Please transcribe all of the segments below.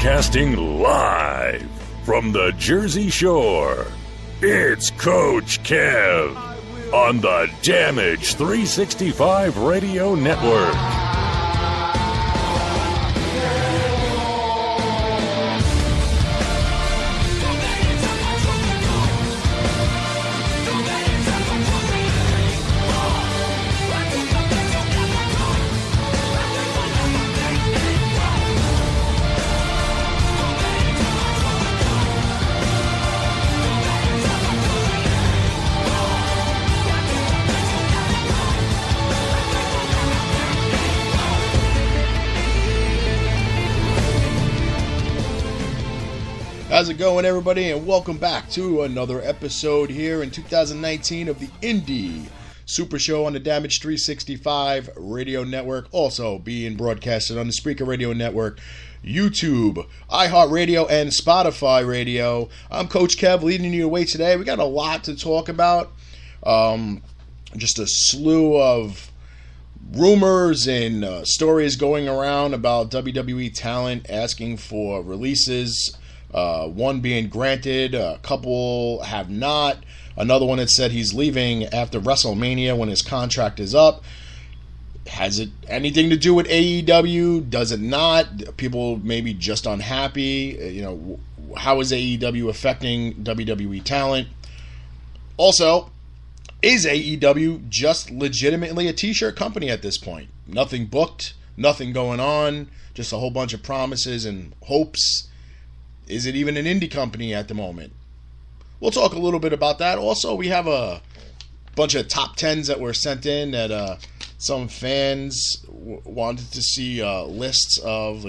Broadcasting live from the Jersey Shore, it's Coach Kev on the Damage 365 Radio Network. How's it going, everybody, and welcome back to another episode here in 2019 of the Indie Super Show on the Damage 365 Radio Network, also being broadcasted on the Spreaker Radio Network, YouTube, iHeartRadio, and Spotify Radio. I'm Coach Kev, leading you away today. We got a lot to talk about, just a slew of rumors and stories going around about WWE talent asking for releases. One being granted, a couple have not. Another one that said he's leaving after WrestleMania when his contract is up. Has it anything to do with AEW? Does it not? People maybe just unhappy. How is AEW affecting WWE talent? Also, is AEW just legitimately a t-shirt company at this point? Nothing booked, nothing going on, just a whole bunch of promises and hopes. Is it even an indie company at the moment? We'll talk a little bit about that. Also, we have a bunch of top 10s that were sent in that some fans wanted to see lists of,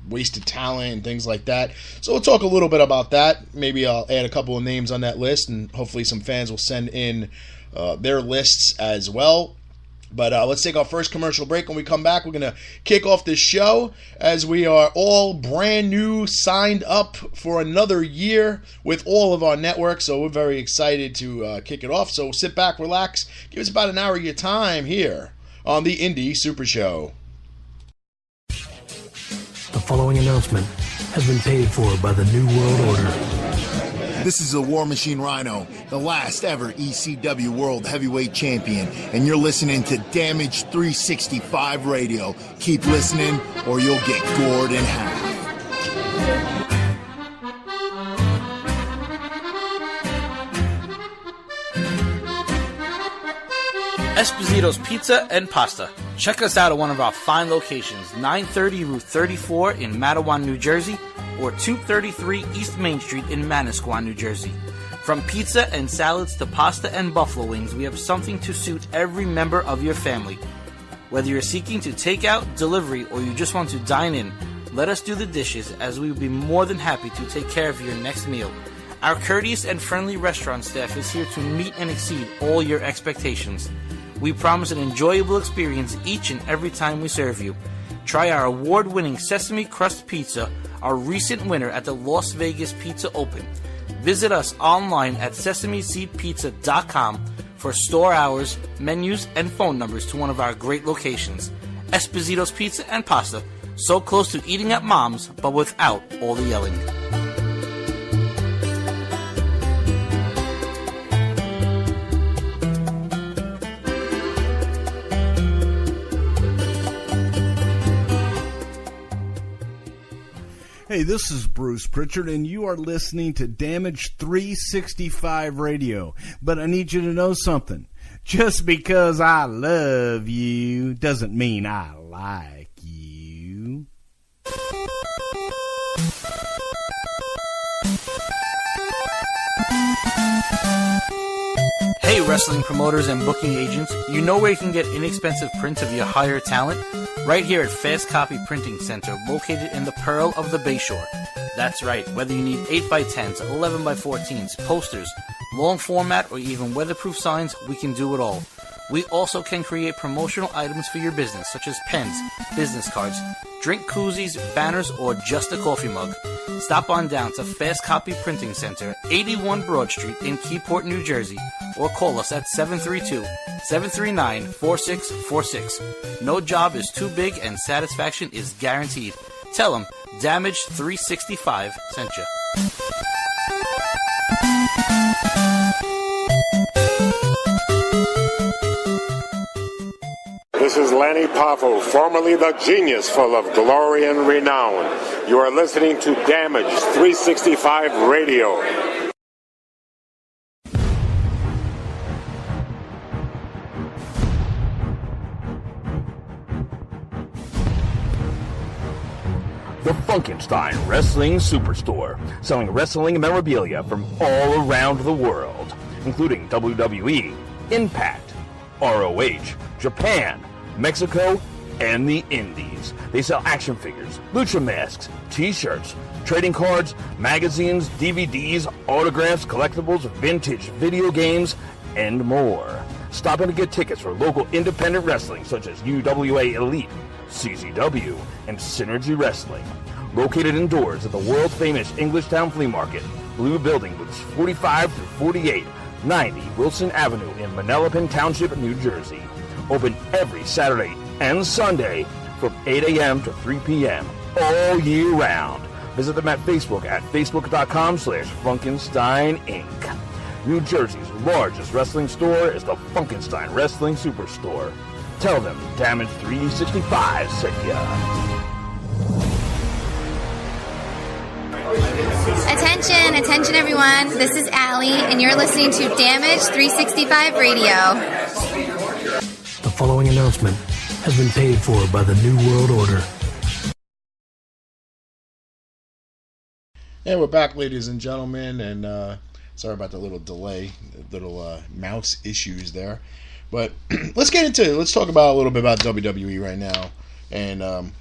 wasted talent and things like that. So we'll talk a little bit about that. Maybe I'll add a couple of names on that list, and hopefully some fans will send in their lists as well. But let's take our first commercial break. When we come back, we're going to kick off this show as we are all brand new, signed up for another year with all of our networks. So we're very excited to kick it off. So sit back, relax, give us about an hour of your time here on the Indie Super Show. The following announcement has been paid for by the New World Order. This is the War Machine Rhino, the last ever ECW World Heavyweight Champion, and you're listening to Damage 365 Radio. Keep listening or you'll get gored in half. Esposito's Pizza and Pasta. Check us out at one of our fine locations, 930 Route 34 in Matawan, New Jersey, or 233 East Main Street in Manasquan, New Jersey. From pizza and salads to pasta and buffalo wings, we have something to suit every member of your family. Whether you're seeking to take out, delivery, or you just want to dine in, let us do the dishes, as we will be more than happy to take care of your next meal. Our courteous and friendly restaurant staff is here to meet and exceed all your expectations. We promise an enjoyable experience each and every time we serve you. Try our award-winning sesame crust pizza, our recent winner at the Las Vegas Pizza Open. Visit us online at sesameseedpizza.com for store hours, menus, and phone numbers to one of our great locations. Esposito's Pizza and Pasta, so close to eating at Mom's, but without all the yelling. Hey, this is Bruce Pritchard, and you are listening to Damage 365 Radio. But I need you to know something. Just because I love you doesn't mean I like you. Hey, wrestling promoters and booking agents, you know where you can get inexpensive prints of your higher talent? Right here at Fast Copy Printing Center, located in the Pearl of the Bayshore. That's right, whether you need 8x10s, 11x14s, posters, long format, or even weatherproof signs, we can do it all. We also can create promotional items for your business, such as pens, business cards, drink koozies, banners, or just a coffee mug. Stop on down to Fast Copy Printing Center, 81 Broad Street in Keyport, New Jersey, or call us at 732-739-4646. No job is too big and satisfaction is guaranteed. Tell them Damage 365 sent you. This is Lanny Poffo, formerly the genius full of glory and renown. You are listening to Damage 365 Radio. The Funkenstein Wrestling Superstore, selling wrestling memorabilia from all around the world, including WWE, Impact, ROH, Japan, Mexico, and the Indies. They sell action figures, lucha masks, t-shirts, trading cards, magazines, DVDs, autographs, collectibles, vintage video games, and more. Stop in to get tickets for local independent wrestling such as UWA Elite, CZW, and Synergy Wrestling. Located indoors at the world-famous Englishtown Flea Market, Blue Building, booths 45 through 48, 90 Wilson Avenue in Manalapan Township, New Jersey. Open every Saturday and Sunday from 8 a.m. to 3 p.m. all year round. Visit them at Facebook at facebook.com/Funkenstein Inc. New Jersey's largest wrestling store is the Funkenstein Wrestling Superstore. Tell them Damage 365 sent ya. Attention everyone, this is Allie, and you're listening to Damage 365 Radio. The following announcement has been paid for by the New World Order. And we're back, ladies and gentlemen, and sorry about the little delay, mouse issues there. But let's talk about a little bit about WWE right now, and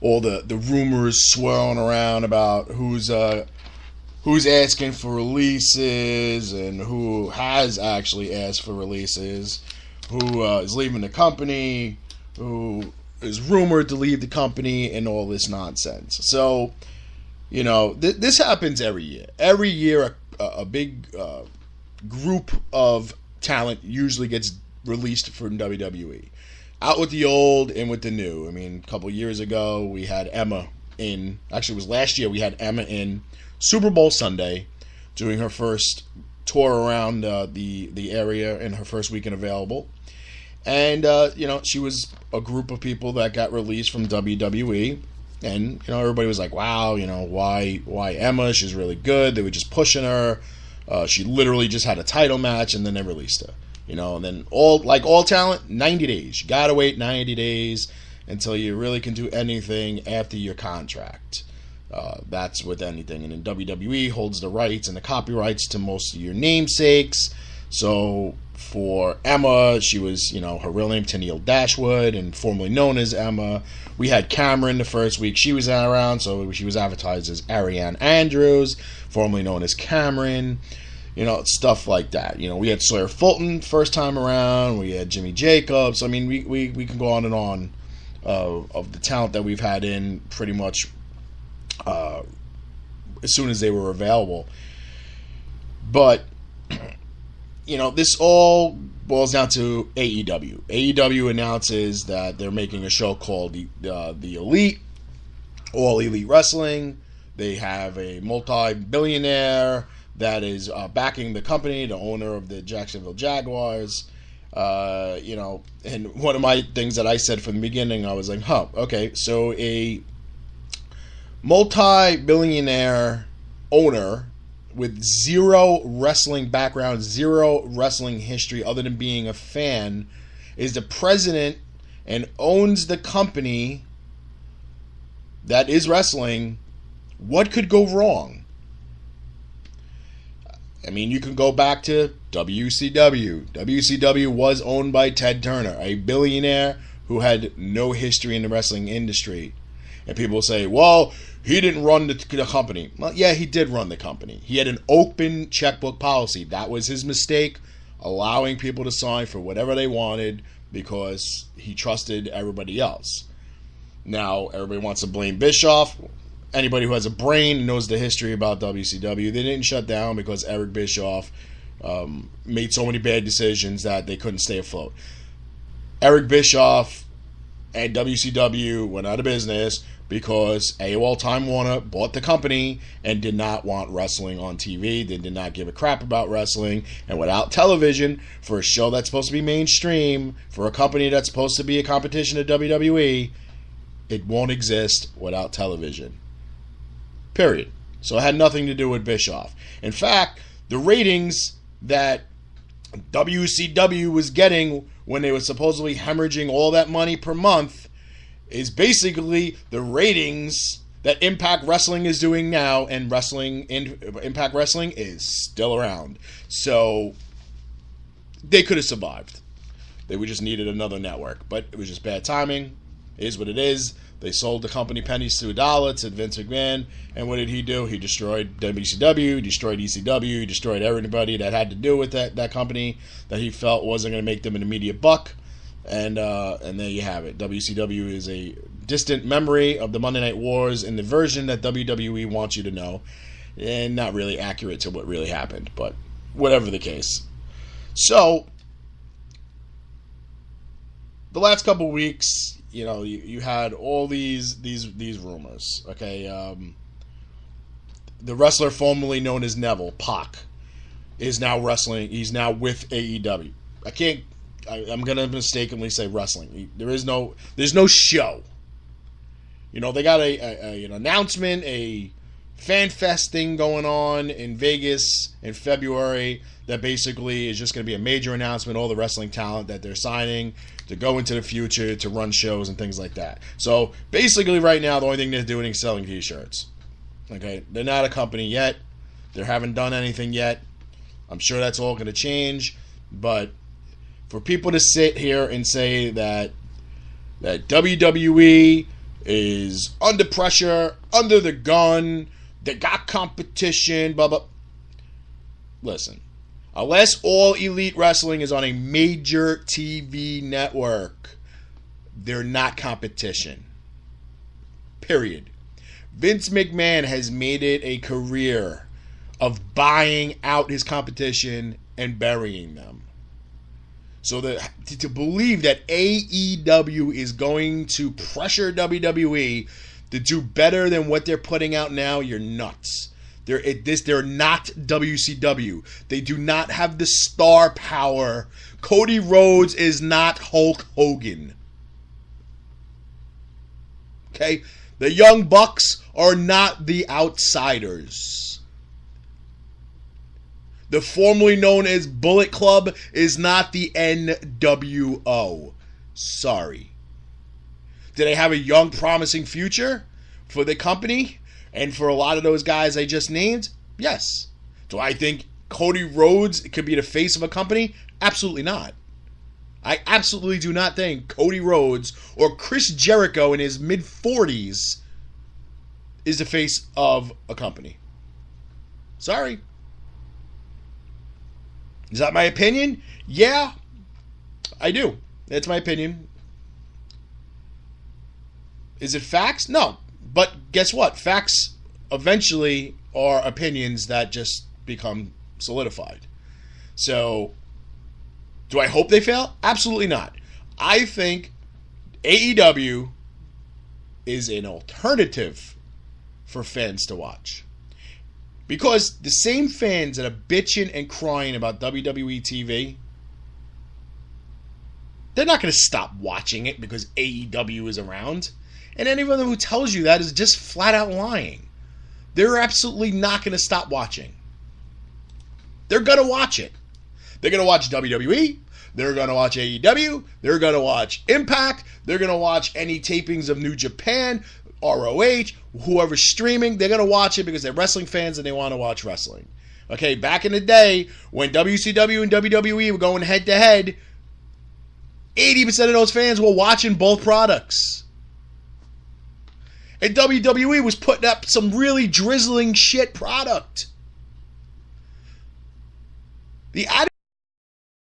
all the rumors swirling around about who's asking for releases and who has actually asked for releases, who is leaving the company, who is rumored to leave the company, and all this nonsense. So, this happens every year. Every year, a big group of talent usually gets released from WWE. Out with the old, in with the new. I mean, a couple years ago, we had Emma in. Actually, it was last year. We had Emma in Super Bowl Sunday, doing her first tour around the area in her first weekend available. And she was a group of people that got released from WWE. And everybody was like, "Wow, why Emma? She's really good." They were just pushing her. She literally just had a title match, and then they released her. And then all talent, 90 days. You gotta wait 90 days until you really can do anything after your contract. That's with anything. And then WWE holds the rights and the copyrights to most of your namesakes. So for Emma, she was, her real name, Tennille Dashwood, and formerly known as Emma. We had Cameron the first week she was around, so she was advertised as Ariane Andrews, formerly known as Cameron. Stuff like that. We had Sawyer Fulton first time around. We had Jimmy Jacobs. I mean, we can go on and on of the talent that we've had in pretty much as soon as they were available. But, this all boils down to AEW. AEW announces that they're making a show called the Elite, All Elite Wrestling. They have a multi-billionaire that is backing the company, the owner of the Jacksonville Jaguars. And one of my things that I said from the beginning, I was like, okay, so a multi-billionaire owner with zero wrestling background, zero wrestling history other than being a fan, is the president and owns the company that is wrestling. What could go wrong? I mean, you can go back to WCW. WCW was owned by Ted Turner, a billionaire who had no history in the wrestling industry. And people say, well, he didn't run the company. Well, yeah, he did run the company. He had an open checkbook policy. That was his mistake, allowing people to sign for whatever they wanted because he trusted everybody else. Now, everybody wants to blame Bischoff. Anybody who has a brain and knows the history about WCW, they didn't shut down because Eric Bischoff made so many bad decisions that they couldn't stay afloat. Eric Bischoff and WCW went out of business because AOL Time Warner bought the company and did not want wrestling on TV. They did not give a crap about wrestling. And without television, for a show that's supposed to be mainstream, for a company that's supposed to be a competition to WWE, it won't exist without television. Period. So it had nothing to do with Bischoff. In fact, the ratings that WCW was getting when they were supposedly hemorrhaging all that money per month is basically the ratings that Impact Wrestling is doing now, and Impact Wrestling is still around. So they could have survived. They would just needed another network, but it was just bad timing. It is what it is. They sold the company pennies to a dollar to Vince McMahon, and what did he do? He destroyed WCW, destroyed ECW, destroyed everybody that had to do with that company that he felt wasn't going to make them an immediate buck, and there you have it. WCW is a distant memory of the Monday Night Wars in the version that WWE wants you to know, and not really accurate to what really happened, but whatever the case. So, the last couple weeks, you know, you had all these rumors. Okay, the wrestler formerly known as Neville, Pac, is now wrestling. He's now with AEW. I'm gonna mistakenly say wrestling. There's no show. You know, they got an announcement, a fan fest thing going on in Vegas in February that basically is just going to be a major announcement. All the wrestling talent that they're signing to go into the future, to run shows and things like that. So basically right now, the only thing they're doing is selling t-shirts. Okay, they're not a company yet. They haven't done anything yet. I'm sure that's all going to change. But for people to sit here and say that WWE is under pressure, under the gun, they got competition, blah, blah. Listen. Unless All Elite Wrestling is on a major TV network, they're not competition. Period. Vince McMahon has made it a career of buying out his competition and burying them. So to believe that AEW is going to pressure WWE to do better than what they're putting out now, you're nuts. They're not WCW. They do not have the star power. Cody Rhodes is not Hulk Hogan. Okay? The Young Bucks are not the Outsiders. The formerly known as Bullet Club is not the NWO. Sorry. Do they have a young, promising future for the company? And for a lot of those guys I just named, yes. Do I think Cody Rhodes could be the face of a company? Absolutely not. I absolutely do not think Cody Rhodes or Chris Jericho in his mid-40s is the face of a company. Sorry. Is that my opinion? Yeah, I do. That's my opinion. Is it facts? No. But guess what? Facts eventually are opinions that just become solidified. So, do I hope they fail? Absolutely not. I think AEW is an alternative for fans to watch. Because the same fans that are bitching and crying about WWE TV, they're not going to stop watching it because AEW is around. And anyone who tells you that is just flat out lying. They're absolutely not going to stop watching. They're going to watch it. They're going to watch WWE. They're going to watch AEW. They're going to watch Impact. They're going to watch any tapings of New Japan, ROH, whoever's streaming. They're going to watch it because they're wrestling fans and they want to watch wrestling. Okay, back in the day when WCW and WWE were going head to head, 80% of those fans were watching both products. And WWE was putting up some really drizzling shit product. The